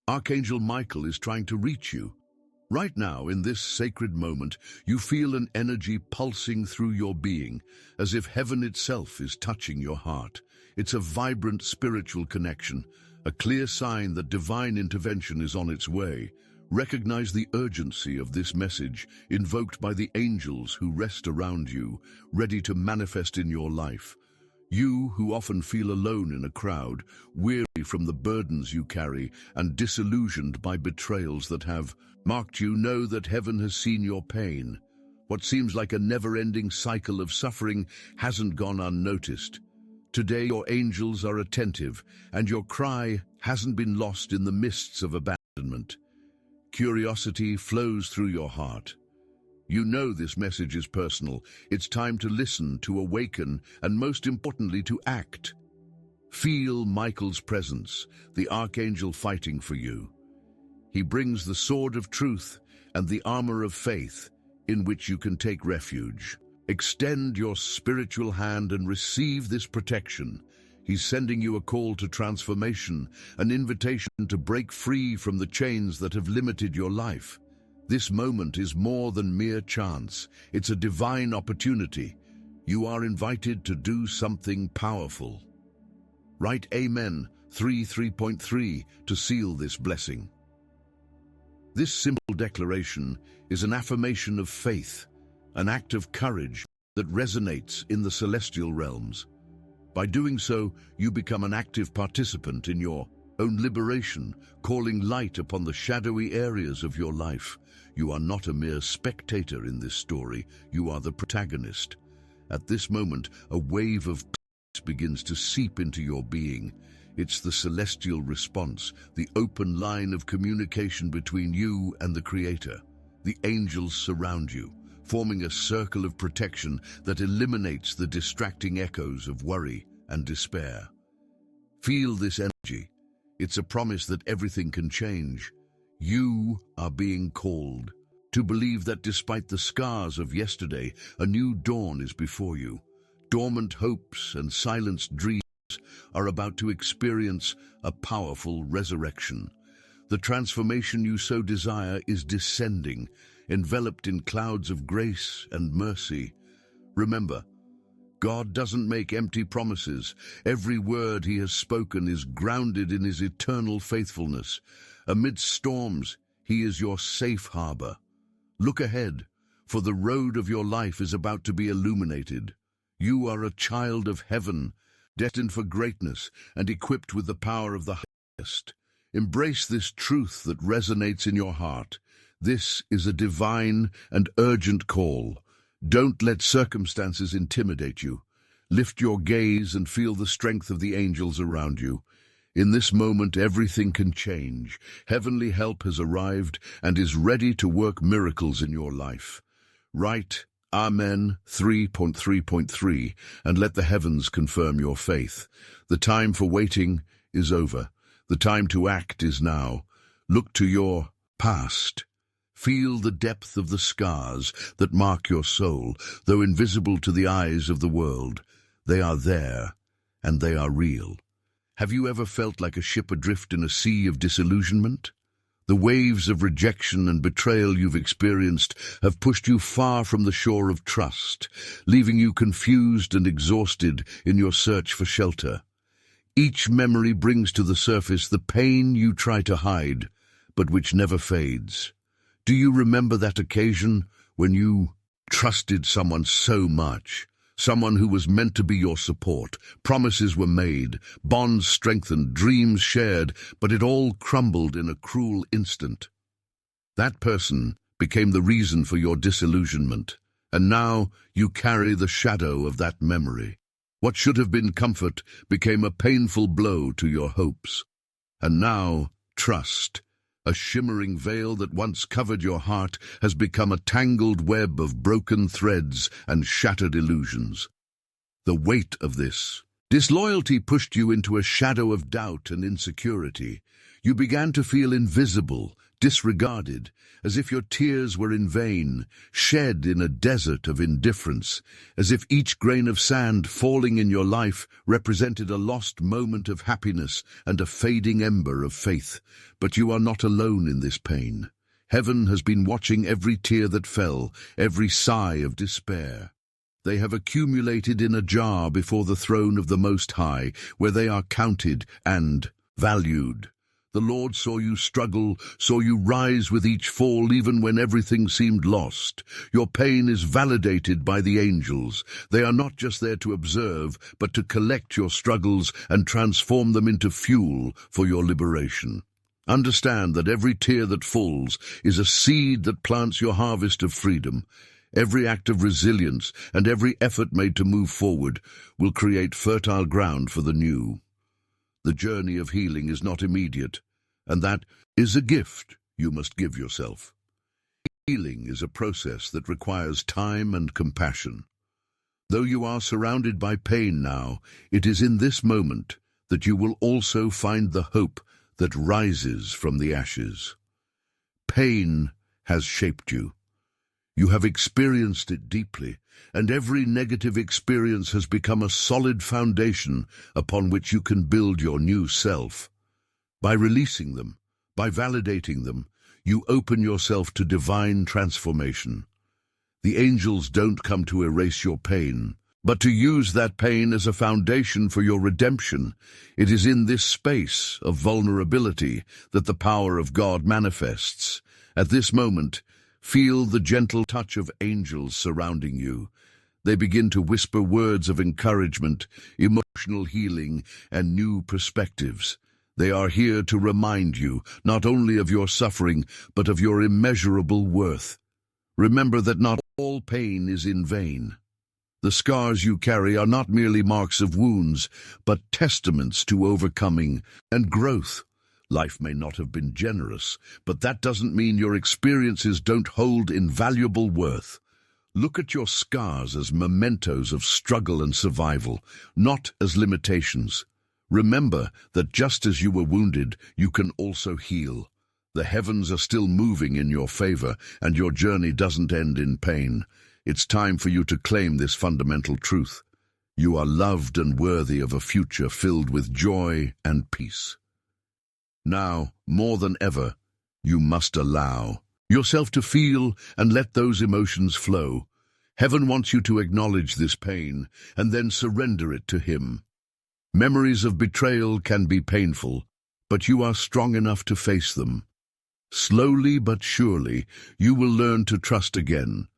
Archangel Michael is trying to reach you. Right now, in this sacred moment, you feel an energy pulsing through your being, as if heaven itself is touching your heart. It's a vibrant spiritual connection, a clear sign that divine intervention is on its way. Recognize the urgency of this message, invoked by the angels who rest around you, ready to manifest in your life. You, who often feel alone in a crowd, weary from the burdens you carry, and disillusioned by betrayals that have marked you, know that heaven has seen your pain. What seems like a never-ending cycle of suffering hasn't gone unnoticed. Today your angels are attentive, and your cry hasn't been lost in the mists of abandonment. Curiosity flows through your heart. You know this message is personal. It's time to listen, to awaken, and most importantly, to act. Feel Michael's presence, the archangel fighting for you. He brings the sword of truth and the armor of faith, in which you can take refuge. Extend your spiritual hand and receive this protection. He's sending you a call to transformation, an invitation to break free from the chains that have limited your life. This moment is more than mere chance. It's a divine opportunity. You are invited to do something powerful. Write Amen 3.3 to seal this blessing. This simple declaration is an affirmation of faith, an act of courage that resonates in the celestial realms. By doing so, you become an active participant in your own liberation, calling light upon the shadowy areas of your life. You are not a mere spectator in this story, you are the protagonist. At this moment, a wave of peace begins to seep into your being. It's the celestial response, the open line of communication between you and the Creator. The angels surround you, forming a circle of protection that eliminates the distracting echoes of worry and despair. Feel this energy. It's a promise that everything can change. You are being called to believe that despite the scars of yesterday, a new dawn is before you. Dormant hopes and silenced dreams are about to experience a powerful resurrection. The transformation you so desire is descending, enveloped in clouds of grace and mercy. Remember, God doesn't make empty promises. Every word he has spoken is grounded in his eternal faithfulness. Amidst storms, he is your safe harbor. Look ahead, for the road of your life is about to be illuminated. You are a child of heaven, destined for greatness and equipped with the power of the highest. Embrace this truth that resonates in your heart. This is a divine and urgent call. Don't let circumstances intimidate you. Lift your gaze and feel the strength of the angels around you. In this moment, everything can change. Heavenly help has arrived and is ready to work miracles in your life. Write Amen 3.3 and let the heavens confirm your faith. The time for waiting is over. The time to act is now. Look to your past. Feel the depth of the scars that mark your soul, though invisible to the eyes of the world. They are there, and they are real. Have you ever felt like a ship adrift in a sea of disillusionment? The waves of rejection and betrayal you've experienced have pushed you far from the shore of trust, leaving you confused and exhausted in your search for shelter. Each memory brings to the surface the pain you try to hide, but which never fades. Do you remember that occasion when you trusted someone so much? Someone who was meant to be your support. Promises were made, bonds strengthened, dreams shared, but it all crumbled in a cruel instant. That person became the reason for your disillusionment, and now you carry the shadow of that memory. What should have been comfort became a painful blow to your hopes. And now, trust, a shimmering veil that once covered your heart, has become a tangled web of broken threads and shattered illusions. The weight of this disloyalty pushed you into a shadow of doubt and insecurity. You began to feel invisible, disregarded, as if your tears were in vain, shed in a desert of indifference, as if each grain of sand falling in your life represented a lost moment of happiness and a fading ember of faith. But you are not alone in this pain. Heaven has been watching every tear that fell, every sigh of despair. They have accumulated in a jar before the throne of the Most High, where they are counted and valued. The Lord saw you struggle, saw you rise with each fall even when everything seemed lost. Your pain is validated by the angels. They are not just there to observe, but to collect your struggles and transform them into fuel for your liberation. Understand that every tear that falls is a seed that plants your harvest of freedom. Every act of resilience and every effort made to move forward will create fertile ground for the new. The journey of healing is not immediate, and that is a gift you must give yourself. Healing is a process that requires time and compassion. Though you are surrounded by pain now, it is in this moment that you will also find the hope that rises from the ashes. Pain has shaped you. You have experienced it deeply, and every negative experience has become a solid foundation upon which you can build your new self. By releasing them, by validating them, you open yourself to divine transformation. The angels don't come to erase your pain, but to use that pain as a foundation for your redemption. It is in this space of vulnerability that the power of God manifests. At this moment, feel the gentle touch of angels surrounding you. They begin to whisper words of encouragement, emotional healing, and new perspectives. They are here to remind you not only of your suffering, but of your immeasurable worth. Remember that not all pain is in vain. The scars you carry are not merely marks of wounds, but testaments to overcoming and growth. Life may not have been generous, but that doesn't mean your experiences don't hold invaluable worth. Look at your scars as mementos of struggle and survival, not as limitations. Remember that just as you were wounded, you can also heal. The heavens are still moving in your favor, and your journey doesn't end in pain. It's time for you to claim this fundamental truth. You are loved and worthy of a future filled with joy and peace. Now, more than ever, you must allow yourself to feel and let those emotions flow. Heaven wants you to acknowledge this pain and then surrender it to Him. Memories of betrayal can be painful, but you are strong enough to face them. Slowly but surely, you will learn to trust again,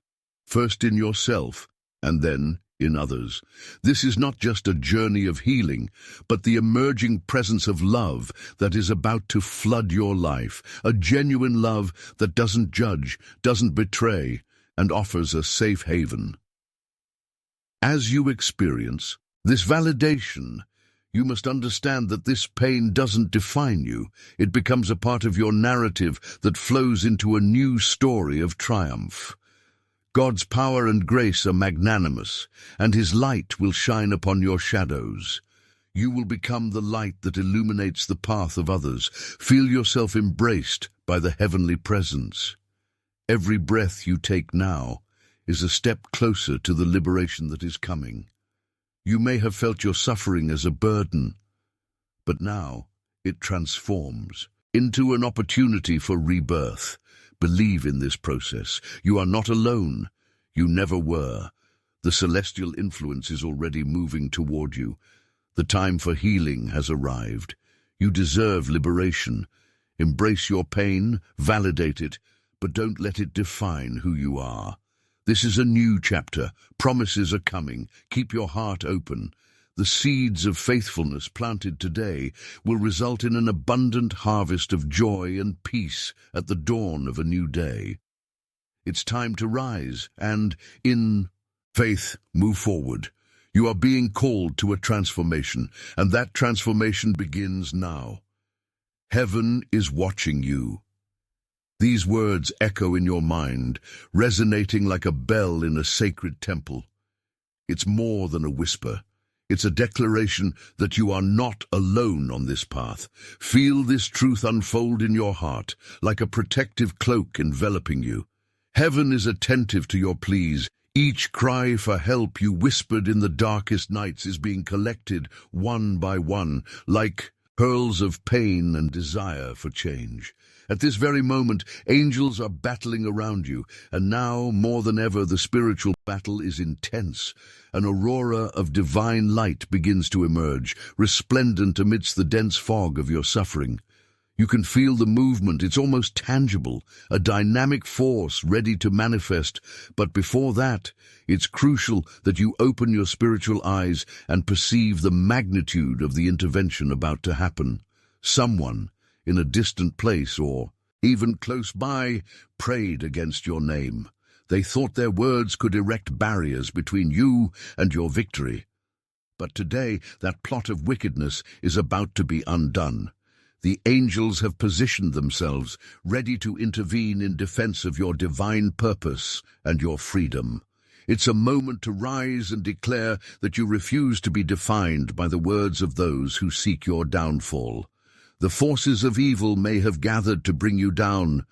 first in yourself and then in others. This is not just a journey of healing, but the emerging presence of love that is about to flood your life, a genuine love that doesn't judge, doesn't betray, and offers a safe haven. As you experience this validation, you must understand that this pain doesn't define you. It becomes a part of your narrative that flows into a new story of triumph. God's power and grace are magnanimous, and His light will shine upon your shadows. You will become the light that illuminates the path of others. Feel yourself embraced by the heavenly presence. Every breath you take now is a step closer to the liberation that is coming. You may have felt your suffering as a burden, but now it transforms into an opportunity for rebirth. Believe in this process. You are not alone. You never were. The celestial influence is already moving toward you. The time for healing has arrived. You deserve liberation. Embrace your pain, validate it, but don't let it define who you are. This is a new chapter. Promises are coming. Keep your heart open. The seeds of faithfulness planted today will result in an abundant harvest of joy and peace at the dawn of a new day. It's time to rise and, in faith, move forward. You are being called to a transformation, and that transformation begins now. Heaven is watching you. These words echo in your mind, resonating like a bell in a sacred temple. It's more than a whisper. It's a declaration that you are not alone on this path. Feel this truth unfold in your heart, like a protective cloak enveloping you. Heaven is attentive to your pleas. Each cry for help you whispered in the darkest nights is being collected one by one, like pearls of pain and desire for change. At this very moment, angels are battling around you, and now, more than ever, the spiritual battle is intense. An aurora of divine light begins to emerge, resplendent amidst the dense fog of your suffering. You can feel the movement, it's almost tangible, a dynamic force ready to manifest. But before that, it's crucial that you open your spiritual eyes and perceive the magnitude of the intervention about to happen. Someone, in a distant place or even close by, prayed against your name. They thought their words could erect barriers between you and your victory. But today, that plot of wickedness is about to be undone. The angels have positioned themselves, ready to intervene in defense of your divine purpose and your freedom. It's a moment to rise and declare that you refuse to be defined by the words of those who seek your downfall. The forces of evil may have gathered to bring you down,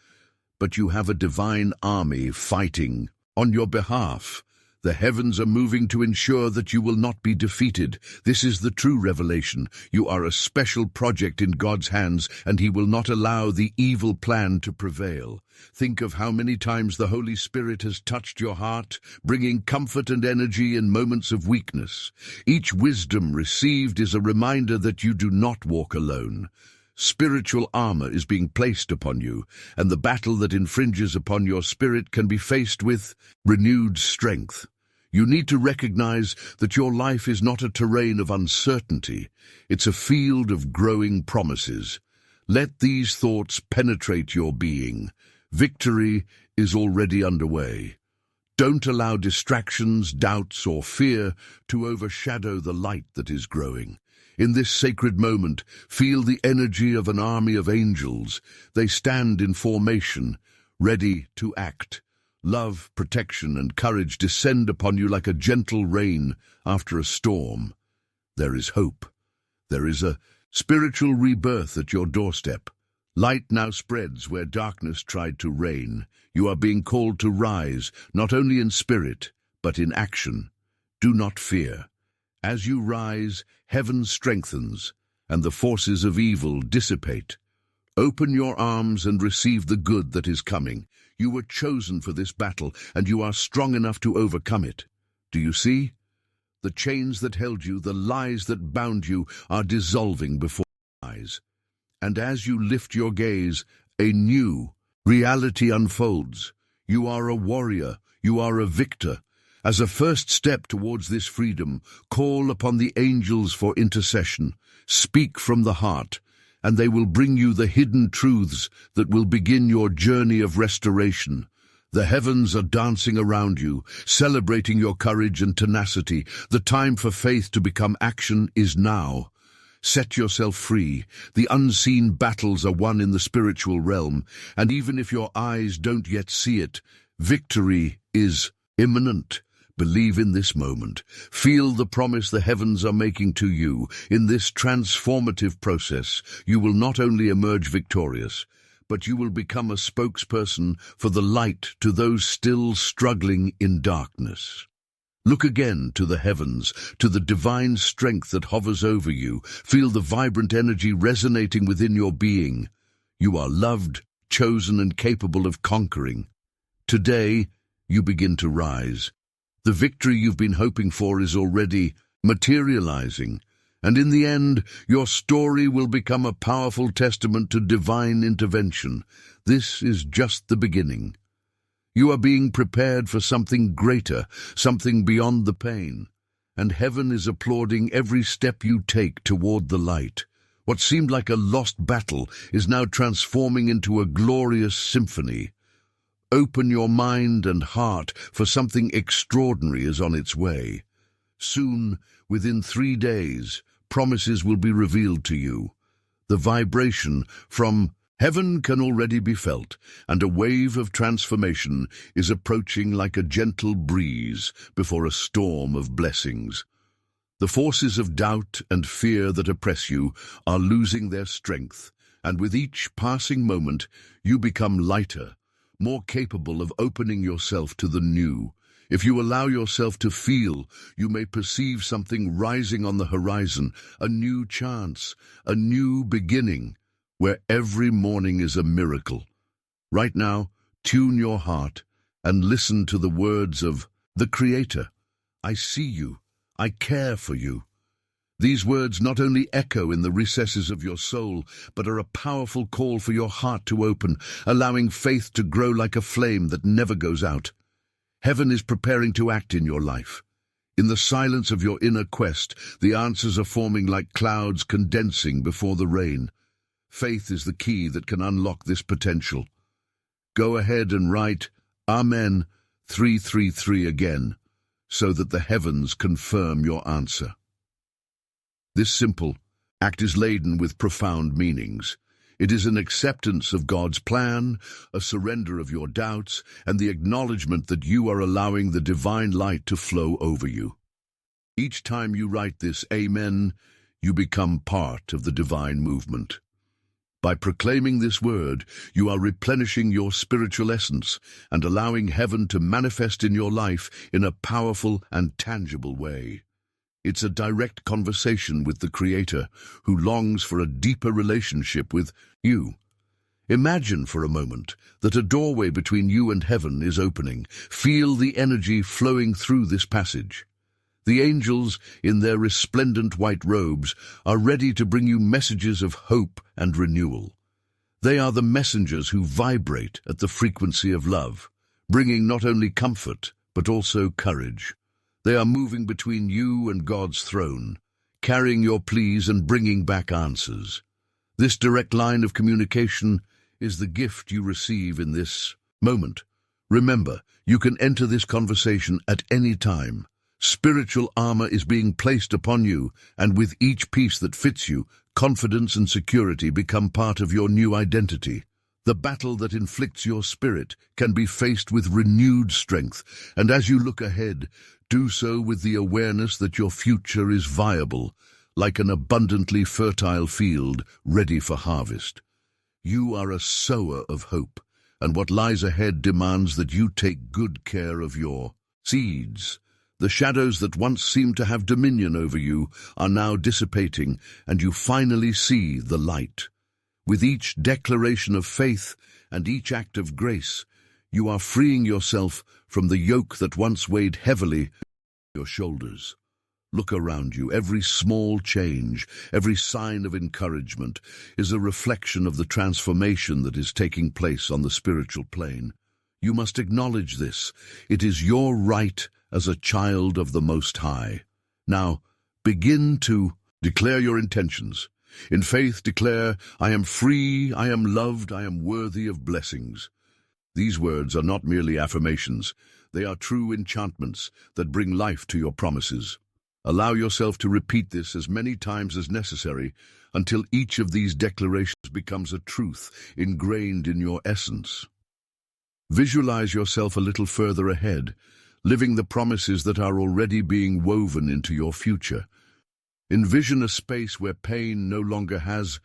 but you have a divine army fighting on your behalf. The heavens are moving to ensure that you will not be defeated. This is the true revelation. You are a special project in God's hands, and He will not allow the evil plan to prevail. Think of how many times the Holy Spirit has touched your heart, bringing comfort and energy in moments of weakness. Each wisdom received is a reminder that you do not walk alone. Spiritual armor is being placed upon you, and the battle that infringes upon your spirit can be faced with renewed strength. You need to recognize that your life is not a terrain of uncertainty. It's a field of growing promises. Let these thoughts penetrate your being. Victory is already underway. Don't allow distractions, doubts, or fear to overshadow the light that is growing. In this sacred moment, feel the energy of an army of angels. They stand in formation, ready to act. Love, protection, and courage descend upon you like a gentle rain after a storm. There is hope. There is a spiritual rebirth at your doorstep. Light now spreads where darkness tried to reign. You are being called to rise, not only in spirit, but in action. Do not fear. As you rise, heaven strengthens, and the forces of evil dissipate. Open your arms and receive the good that is coming. You were chosen for this battle, and you are strong enough to overcome it. Do you see? The chains that held you, the lies that bound you, are dissolving before your eyes. And as you lift your gaze, a new reality unfolds. You are a warrior. You are a victor. As a first step towards this freedom, call upon the angels for intercession. Speak from the heart, and they will bring you the hidden truths that will begin your journey of restoration. The heavens are dancing around you, celebrating your courage and tenacity. The time for faith to become action is now. Set yourself free. The unseen battles are won in the spiritual realm, and even if your eyes don't yet see it, victory is imminent. Believe in this moment. Feel the promise the heavens are making to you. In this transformative process, you will not only emerge victorious, but you will become a spokesperson for the light to those still struggling in darkness. Look again to the heavens, to the divine strength that hovers over you. Feel the vibrant energy resonating within your being. You are loved, chosen, and capable of conquering. Today, you begin to rise. The victory you've been hoping for is already materializing, and in the end, your story will become a powerful testament to divine intervention. This is just the beginning. You are being prepared for something greater, something beyond the pain, and heaven is applauding every step you take toward the light. What seemed like a lost battle is now transforming into a glorious symphony. Open your mind and heart, for something extraordinary is on its way. Soon, within 3 days, promises will be revealed to you. The vibration from heaven can already be felt, and a wave of transformation is approaching like a gentle breeze before a storm of blessings. The forces of doubt and fear that oppress you are losing their strength, and with each passing moment you become lighter, more capable of opening yourself to the new. If you allow yourself to feel, you may perceive something rising on the horizon, a new chance, a new beginning, where every morning is a miracle. Right now, tune your heart and listen to the words of the Creator. I see you. I care for you. These words not only echo in the recesses of your soul, but are a powerful call for your heart to open, allowing faith to grow like a flame that never goes out. Heaven is preparing to act in your life. In the silence of your inner quest, the answers are forming like clouds condensing before the rain. Faith is the key that can unlock this potential. Go ahead and write Amen 333 again, so that the heavens confirm your answer. This simple act is laden with profound meanings. It is an acceptance of God's plan, a surrender of your doubts, and the acknowledgement that you are allowing the divine light to flow over you. Each time you write this Amen, you become part of the divine movement. By proclaiming this word, you are replenishing your spiritual essence and allowing heaven to manifest in your life in a powerful and tangible way. It's a direct conversation with the Creator, who longs for a deeper relationship with you. Imagine for a moment that a doorway between you and heaven is opening. Feel the energy flowing through this passage. The angels, in their resplendent white robes, are ready to bring you messages of hope and renewal. They are the messengers who vibrate at the frequency of love, bringing not only comfort, but also courage. They are moving between you and God's throne, carrying your pleas and bringing back answers. This direct line of communication is the gift you receive in this moment. Remember, you can enter this conversation at any time. Spiritual armor is being placed upon you, and with each piece that fits you, confidence and security become part of your new identity. The battle that inflicts your spirit can be faced with renewed strength, and as you look ahead, do so with the awareness that your future is viable, like an abundantly fertile field ready for harvest. You are a sower of hope, and what lies ahead demands that you take good care of your seeds. The shadows that once seemed to have dominion over you are now dissipating, and you finally see the light. With each declaration of faith and each act of grace, you are freeing yourself from the yoke that once weighed heavily on your shoulders. Look around you. Every small change, every sign of encouragement is a reflection of the transformation that is taking place on the spiritual plane. You must acknowledge this. It is your right as a child of the Most High. Now, begin to declare your intentions. In faith, declare, I am free, I am loved, I am worthy of blessings. These words are not merely affirmations. They are true enchantments that bring life to your promises. Allow yourself to repeat this as many times as necessary until each of these declarations becomes a truth ingrained in your essence. Visualize yourself a little further ahead, living the promises that are already being woven into your future. Envision a space where pain no longer has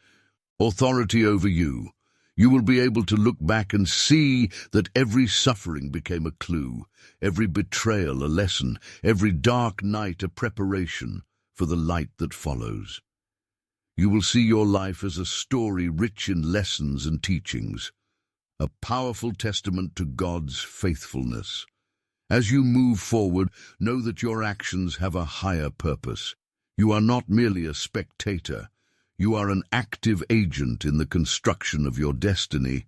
authority over you. You will be able to look back and see that every suffering became a clue, every betrayal a lesson, every dark night a preparation for the light that follows. You will see your life as a story rich in lessons and teachings, a powerful testament to God's faithfulness. As you move forward, know that your actions have a higher purpose. You are not merely a spectator. You are an active agent in the construction of your destiny.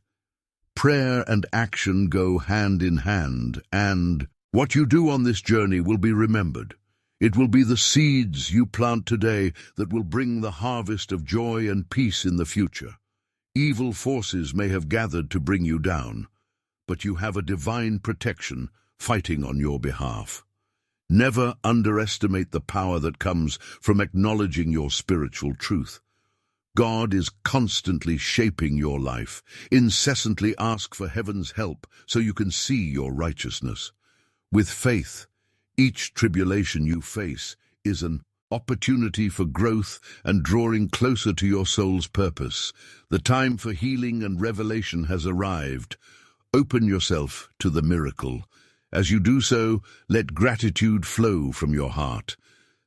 Prayer and action go hand in hand, and what you do on this journey will be remembered. It will be the seeds you plant today that will bring the harvest of joy and peace in the future. Evil forces may have gathered to bring you down, but you have a divine protection fighting on your behalf. Never underestimate the power that comes from acknowledging your spiritual truth. God is constantly shaping your life. Incessantly ask for heaven's help so you can see your righteousness. With faith, each tribulation you face is an opportunity for growth and drawing closer to your soul's purpose. The time for healing and revelation has arrived. Open yourself to the miracle. As you do so, let gratitude flow from your heart.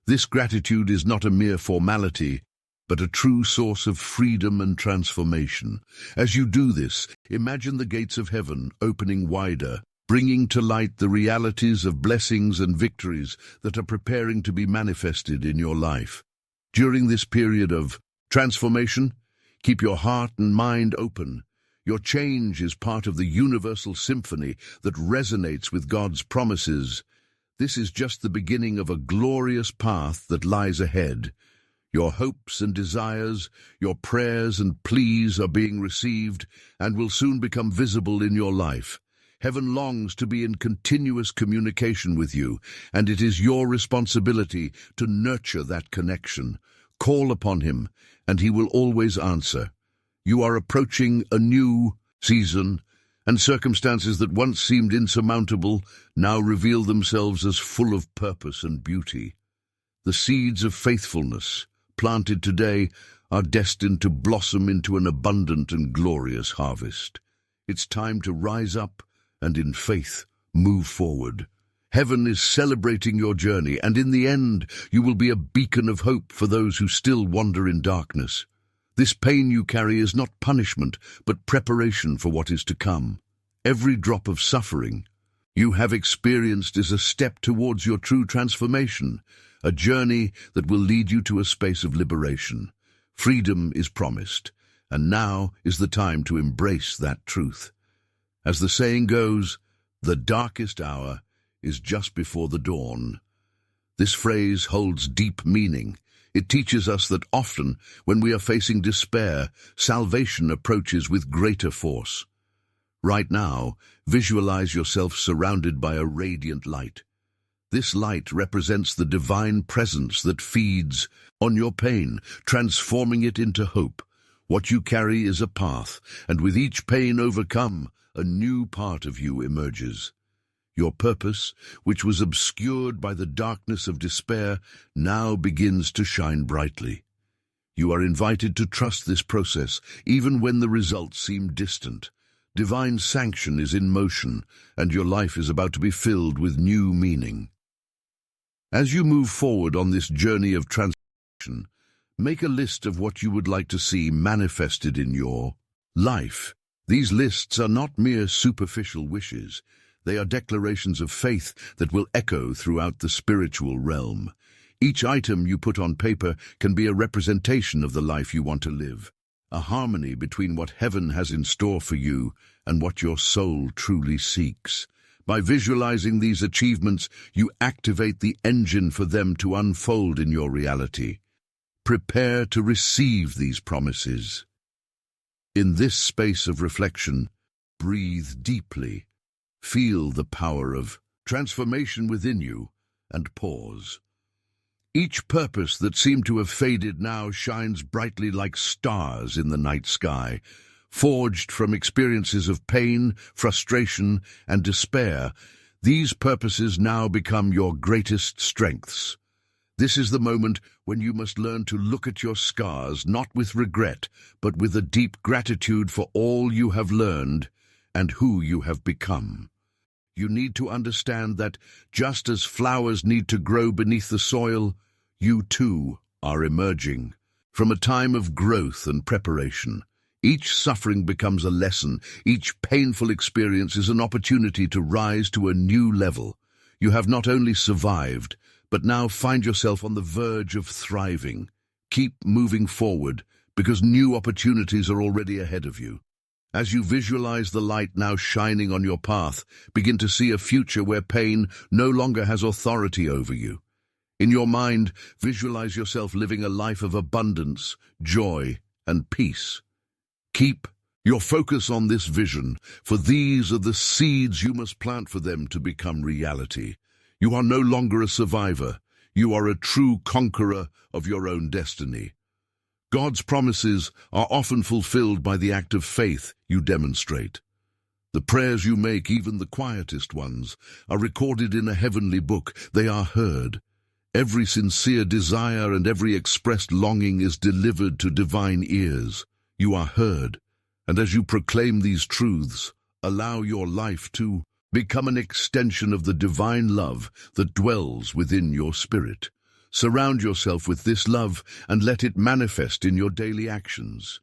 This gratitude is not a mere formality, but a true source of freedom and transformation. As you do this, imagine the gates of heaven opening wider, bringing to light the realities of blessings and victories that are preparing to be manifested in your life. During this period of transformation, keep your heart and mind open. Your change is part of the universal symphony that resonates with God's promises. This is just the beginning of a glorious path that lies ahead. Your hopes and desires, your prayers and pleas are being received and will soon become visible in your life. Heaven longs to be in continuous communication with you, and it is your responsibility to nurture that connection. Call upon Him, and He will always answer. You are approaching a new season, and circumstances that once seemed insurmountable now reveal themselves as full of purpose and beauty. The seeds of faithfulness, planted today, are destined to blossom into an abundant and glorious harvest. It's time to rise up and in faith move forward. Heaven is celebrating your journey, and in the end you will be a beacon of hope for those who still wander in darkness. This pain you carry is not punishment, but preparation for what is to come. Every drop of suffering you have experienced is a step towards your true transformation, a journey that will lead you to a space of liberation. Freedom is promised, and now is the time to embrace that truth. As the saying goes, the darkest hour is just before the dawn. This phrase holds deep meaning. It teaches us that often, when we are facing despair, salvation approaches with greater force. Right now, visualize yourself surrounded by a radiant light. This light represents the divine presence that feeds on your pain, transforming it into hope. What you carry is a path, and with each pain overcome, a new part of you emerges. Your purpose, which was obscured by the darkness of despair, now begins to shine brightly. You are invited to trust this process, even when the results seem distant. Divine sanction is in motion, and your life is about to be filled with new meaning. As you move forward on this journey of transformation, make a list of what you would like to see manifested in your life. These lists are not mere superficial wishes. They are declarations of faith that will echo throughout the spiritual realm. Each item you put on paper can be a representation of the life you want to live, a harmony between what heaven has in store for you and what your soul truly seeks. By visualizing these achievements, you activate the engine for them to unfold in your reality. Prepare to receive these promises. In this space of reflection, breathe deeply. Feel the power of transformation within you, and pause. Each purpose that seemed to have faded now shines brightly like stars in the night sky. Forged from experiences of pain, frustration, and despair, these purposes now become your greatest strengths. This is the moment when you must learn to look at your scars not with regret, but with a deep gratitude for all you have learned and who you have become. You need to understand that just as flowers need to grow beneath the soil, you too are emerging. From a time of growth and preparation, each suffering becomes a lesson, each painful experience is an opportunity to rise to a new level. You have not only survived, but now find yourself on the verge of thriving. Keep moving forward, because new opportunities are already ahead of you. As you visualize the light now shining on your path, begin to see a future where pain no longer has authority over you. In your mind, visualize yourself living a life of abundance, joy, and peace. Keep your focus on this vision, for these are the seeds you must plant for them to become reality. You are no longer a survivor. You are a true conqueror of your own destiny. God's promises are often fulfilled by the act of faith you demonstrate. The prayers you make, even the quietest ones, are recorded in a heavenly book. They are heard, Every sincere desire and every expressed longing is delivered to divine ears. You are heard, and as you proclaim these truths, allow your life to become an extension of the divine love that dwells within your spirit. Surround yourself with this love and let it manifest in your daily actions.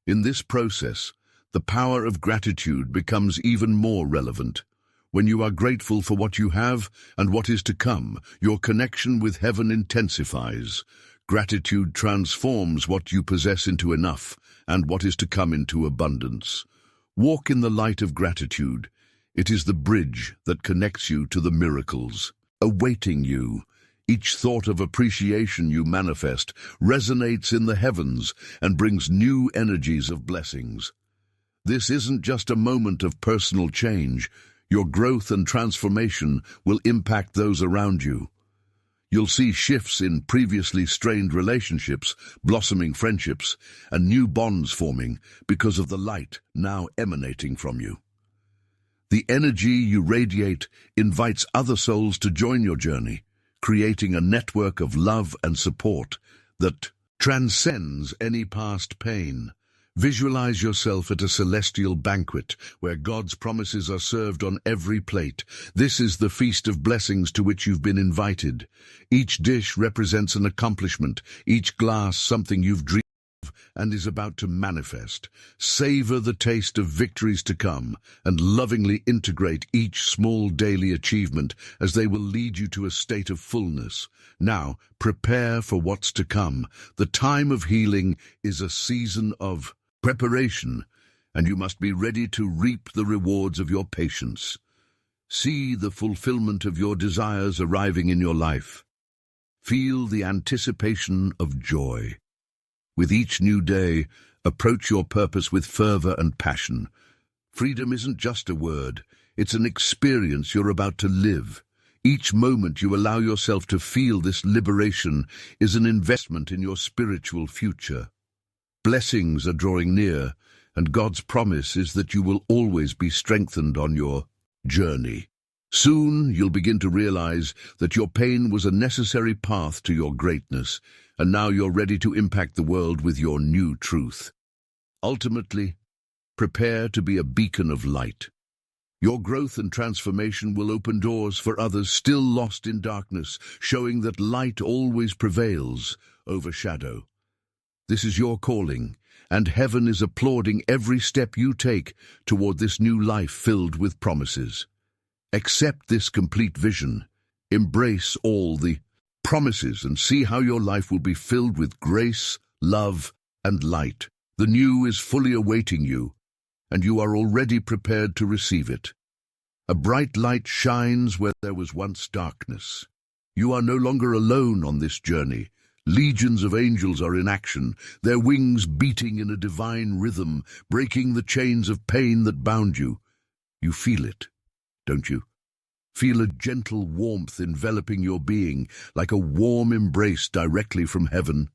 In this process, the power of gratitude becomes even more relevant. When you are grateful for what you have and what is to come, your connection with heaven intensifies. Gratitude transforms what you possess into enough and what is to come into abundance. Walk in the light of gratitude. It is the bridge that connects you to the miracles awaiting you. Each thought of appreciation you manifest resonates in the heavens and brings new energies of blessings. This isn't just a moment of personal change. Your growth and transformation will impact those around you. You'll see shifts in previously strained relationships, blossoming friendships, and new bonds forming because of the light now emanating from you. The energy you radiate invites other souls to join your journey, creating a network of love and support that transcends any past pain. Visualize yourself at a celestial banquet where God's promises are served on every plate. This is the feast of blessings to which you've been invited. Each dish represents an accomplishment, each glass something you've dreamed of and is about to manifest. Savor the taste of victories to come and lovingly integrate each small daily achievement as they will lead you to a state of fullness. Now, prepare for what's to come. The time of healing is a season of preparation, and you must be ready to reap the rewards of your patience. See the fulfillment of your desires arriving in your life. Feel the anticipation of joy. With each new day, approach your purpose with fervor and passion. Freedom isn't just a word, it's an experience you're about to live. Each moment you allow yourself to feel this liberation is an investment in your spiritual future. Blessings are drawing near, and God's promise is that you will always be strengthened on your journey. Soon you'll begin to realize that your pain was a necessary path to your greatness, and now you're ready to impact the world with your new truth. Ultimately, prepare to be a beacon of light. Your growth and transformation will open doors for others still lost in darkness, showing that light always prevails over shadow. This is your calling, and heaven is applauding every step you take toward this new life filled with promises. Accept this complete vision. Embrace all the promises and see how your life will be filled with grace, love, and light. The new is fully awaiting you, and you are already prepared to receive it. A bright light shines where there was once darkness. You are no longer alone on this journey. Legions of angels are in action, their wings beating in a divine rhythm, breaking the chains of pain that bound you. You feel it, don't you? Feel a gentle warmth enveloping your being, like a warm embrace directly from heaven.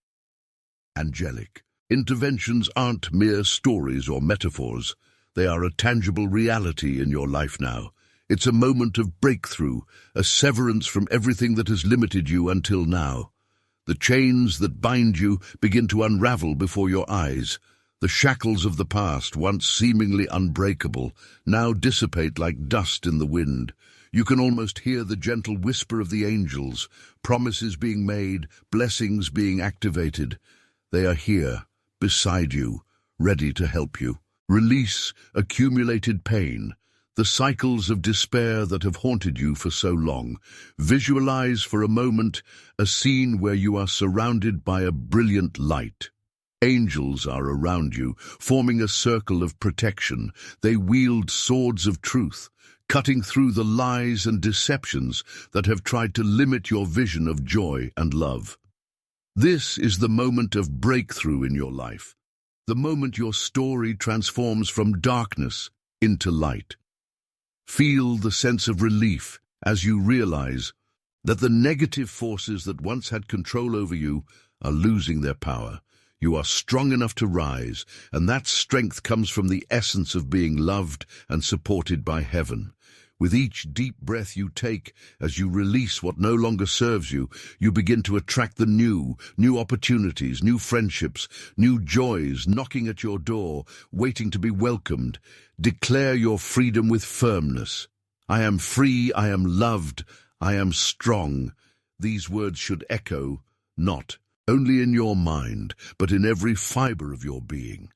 Angelic interventions aren't mere stories or metaphors. They are a tangible reality in your life now. It's a moment of breakthrough, a severance from everything that has limited you until now. The chains that bind you begin to unravel before your eyes. The shackles of the past, once seemingly unbreakable, now dissipate like dust in the wind. You can almost hear the gentle whisper of the angels, promises being made, blessings being activated. They are here, beside you, ready to help you. Release accumulated pain, the cycles of despair that have haunted you for so long. Visualize for a moment a scene where you are surrounded by a brilliant light. Angels are around you, forming a circle of protection. They wield swords of truth, cutting through the lies and deceptions that have tried to limit your vision of joy and love. This is the moment of breakthrough in your life, the moment your story transforms from darkness into light. Feel the sense of relief as you realize that the negative forces that once had control over you are losing their power. You are strong enough to rise, and that strength comes from the essence of being loved and supported by heaven. With each deep breath you take, as you release what no longer serves you, you begin to attract the new opportunities, new friendships, new joys knocking at your door, waiting to be welcomed. Declare your freedom with firmness. I am free, I am loved, I am strong. These words should echo, not only in your mind, but in every fiber of your being.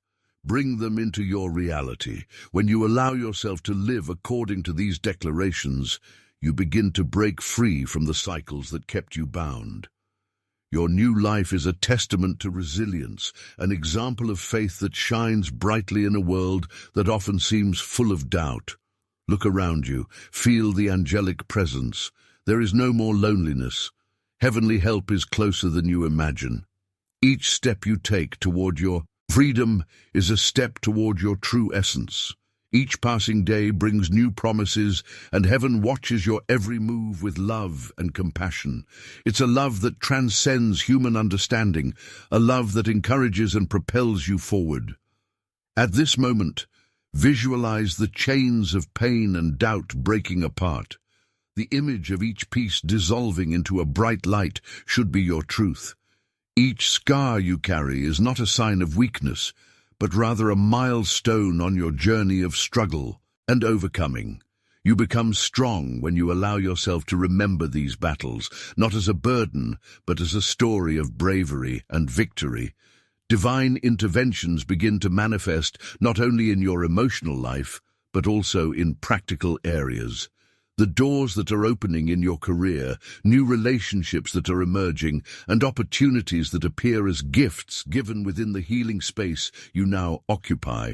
Bring them into your reality. When you allow yourself to live according to these declarations, you begin to break free from the cycles that kept you bound. Your new life is a testament to resilience, an example of faith that shines brightly in a world that often seems full of doubt. Look around you, feel the angelic presence. There is no more loneliness. Heavenly help is closer than you imagine. Each step you take toward your freedom is a step toward your true essence. Each passing day brings new promises, and heaven watches your every move with love and compassion. It's a love that transcends human understanding, a love that encourages and propels you forward. At this moment, visualize the chains of pain and doubt breaking apart. The image of each piece dissolving into a bright light should be your truth. Each scar you carry is not a sign of weakness, but rather a milestone on your journey of struggle and overcoming. You become strong when you allow yourself to remember these battles, not as a burden, but as a story of bravery and victory. Divine interventions begin to manifest not only in your emotional life, but also in practical areas. The doors that are opening in your career, new relationships that are emerging, and opportunities that appear as gifts given within the healing space you now occupy.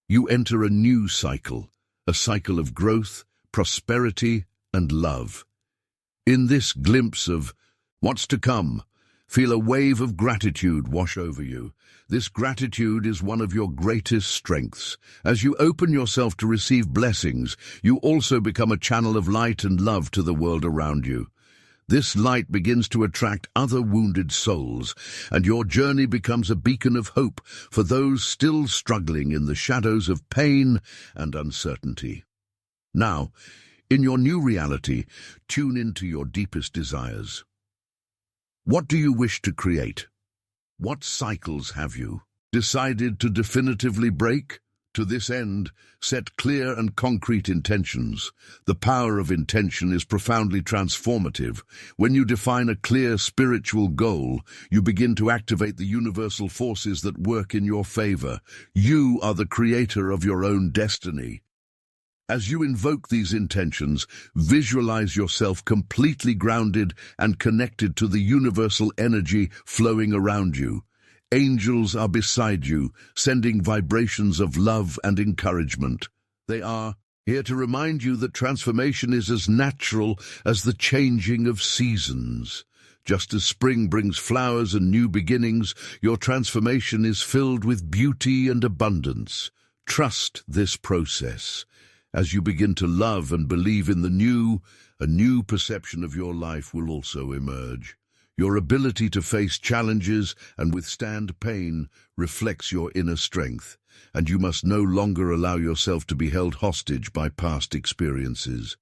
You enter a new cycle, a cycle of growth, prosperity, and love. In this glimpse of what's to come, feel a wave of gratitude wash over you. This gratitude is one of your greatest strengths. As you open yourself to receive blessings, you also become a channel of light and love to the world around you. This light begins to attract other wounded souls, and your journey becomes a beacon of hope for those still struggling in the shadows of pain and uncertainty. Now, in your new reality, tune into your deepest desires. What do you wish to create? What cycles have you decided to definitively break? To this end, set clear and concrete intentions. The power of intention is profoundly transformative. When you define a clear spiritual goal, you begin to activate the universal forces that work in your favor. You are the creator of your own destiny. As you invoke these intentions, visualize yourself completely grounded and connected to the universal energy flowing around you. Angels are beside you, sending vibrations of love and encouragement. They are here to remind you that transformation is as natural as the changing of seasons. Just as spring brings flowers and new beginnings, your transformation is filled with beauty and abundance. Trust this process. As you begin to love and believe in the new, a new perception of your life will also emerge. Your ability to face challenges and withstand pain reflects your inner strength, and you must no longer allow yourself to be held hostage by past experiences.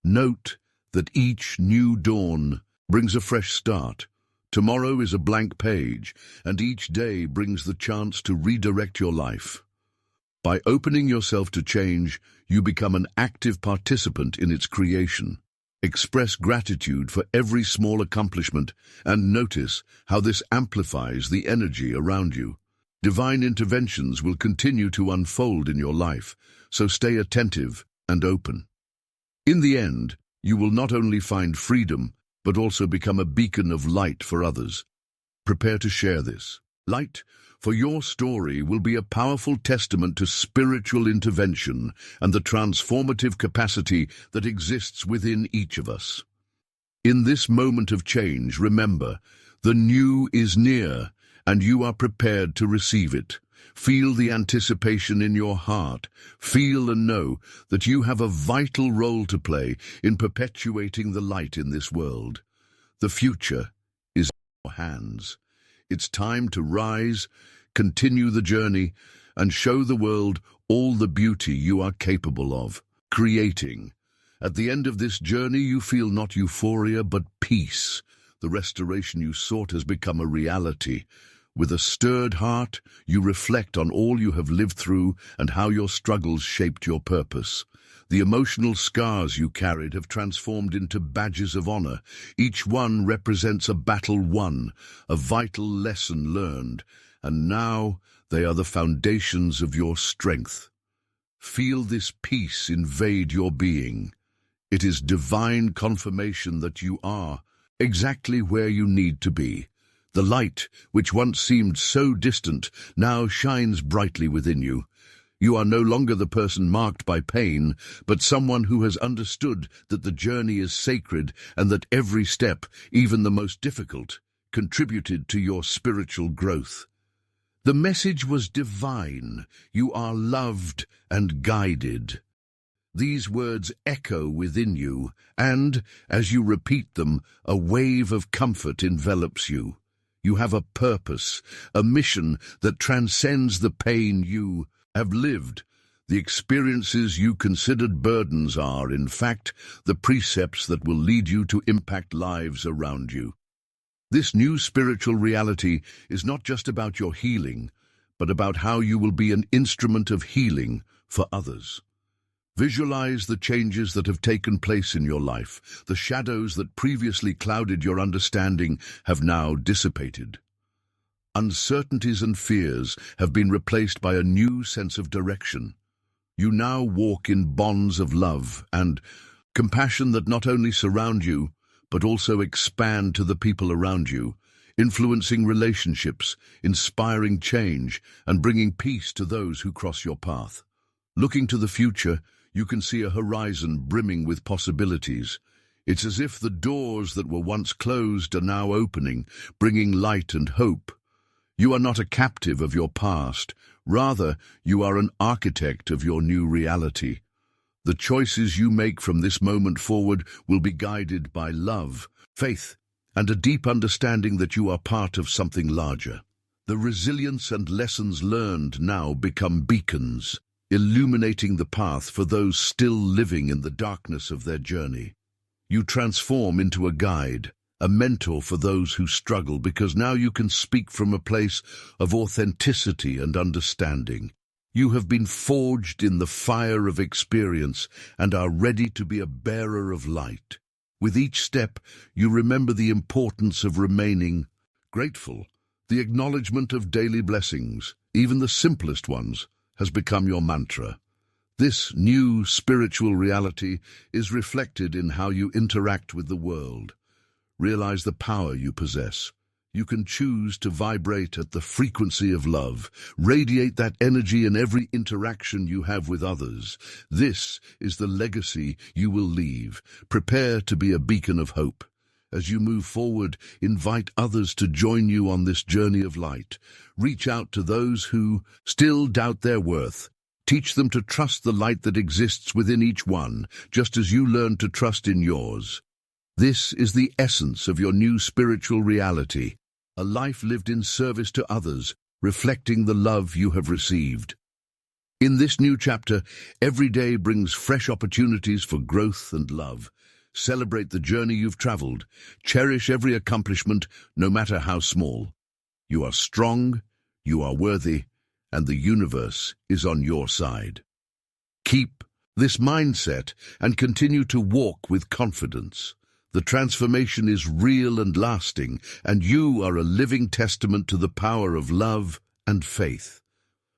Note that each new dawn brings a fresh start. Tomorrow is a blank page, and each day brings the chance to redirect your life. By opening yourself to change, you become an active participant in its creation. Express gratitude for every small accomplishment and notice how this amplifies the energy around you. Divine interventions will continue to unfold in your life, so stay attentive and open. In the end, you will not only find freedom, but also become a beacon of light for others. Prepare to share this light, for your story will be a powerful testament to spiritual intervention and the transformative capacity that exists within each of us. In this moment of change, remember, the new is near, and you are prepared to receive it. Feel the anticipation in your heart. Feel and know that you have a vital role to play in perpetuating the light in this world. The future is in your hands. It's time to rise, continue the journey, and show the world all the beauty you are capable of. creating. At the end of this journey, you feel not euphoria, but peace. The restoration you sought has become a reality. With a stirred heart, you reflect on all you have lived through and how your struggles shaped your purpose. The emotional scars you carried have transformed into badges of honor. Each one represents a battle won, a vital lesson learned, and now they are the foundations of your strength. Feel this peace invade your being. It is divine confirmation that you are exactly where you need to be. The light, which once seemed so distant, now shines brightly within you. You are no longer the person marked by pain, but someone who has understood that the journey is sacred and that every step, even the most difficult, contributed to your spiritual growth. The message was divine. You are loved and guided. These words echo within you, and, as you repeat them, a wave of comfort envelops you. You have a purpose, a mission that transcends the pain you have lived. The experiences you considered burdens are, in fact, the precepts that will lead you to impact lives around you. This new spiritual reality is not just about your healing, but about how you will be an instrument of healing for others. Visualize the changes that have taken place in your life. The shadows that previously clouded your understanding have now dissipated. Uncertainties and fears have been replaced by a new sense of direction. You now walk in bonds of love and compassion that not only surround you, but also expand to the people around you, influencing relationships, inspiring change, and bringing peace to those who cross your path. Looking to the future, you can see a horizon brimming with possibilities. It's as if the doors that were once closed are now opening, bringing light and hope. You are not a captive of your past. Rather, you are an architect of your new reality. The choices you make from this moment forward will be guided by love, faith, and a deep understanding that you are part of something larger. The resilience and lessons learned now become beacons, illuminating the path for those still living in the darkness of their journey. You transform into a guide, a mentor for those who struggle, because now you can speak from a place of authenticity and understanding. You have been forged in the fire of experience and are ready to be a bearer of light. With each step, you remember the importance of remaining grateful. The acknowledgement of daily blessings, even the simplest ones, has become your mantra. This new spiritual reality is reflected in how you interact with the world. Realize the power you possess. You can choose to vibrate at the frequency of love, radiate that energy in every interaction you have with others. This is the legacy you will leave. Prepare to be a beacon of hope. As you move forward, invite others to join you on this journey of light. Reach out to those who still doubt their worth. Teach them to trust the light that exists within each one, just as you learn to trust in yours. This is the essence of your new spiritual reality, a life lived in service to others, reflecting the love you have received. In this new chapter, every day brings fresh opportunities for growth and love. Celebrate the journey you've traveled. Cherish every accomplishment, no matter how small. You are strong, you are worthy, and the universe is on your side. Keep this mindset and continue to walk with confidence. The transformation is real and lasting, and you are a living testament to the power of love and faith.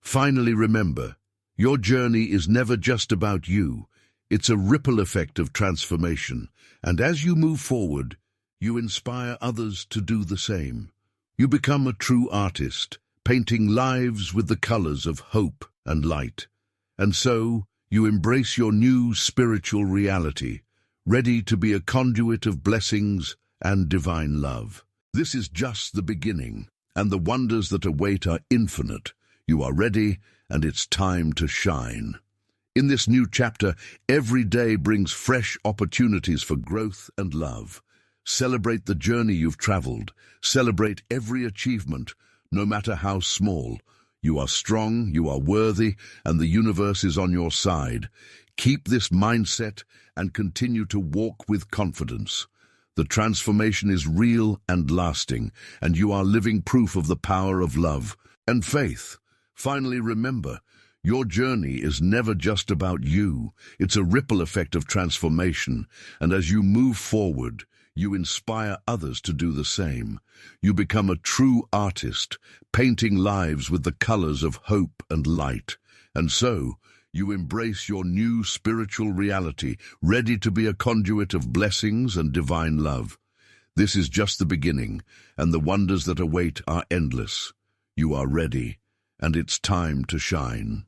Finally, remember, your journey is never just about you. It's a ripple effect of transformation, and as you move forward, you inspire others to do the same. You become a true artist, painting lives with the colors of hope and light. And so, you embrace your new spiritual reality, ready to be a conduit of blessings and divine love. This is just the beginning, and the wonders that await are infinite. You are ready, and it's time to shine. In this new chapter, every day brings fresh opportunities for growth and love. Celebrate the journey you've traveled. Celebrate every achievement, no matter how small. You are strong, you are worthy, and the universe is on your side. Keep this mindset and continue to walk with confidence. The transformation is real and lasting, and you are living proof of the power of love and faith. Finally, remember, your journey is never just about you. It's a ripple effect of transformation, and as you move forward, you inspire others to do the same. You become a true artist, painting lives with the colors of hope and light. And so, you embrace your new spiritual reality, ready to be a conduit of blessings and divine love. This is just the beginning, and the wonders that await are endless. You are ready, and it's time to shine.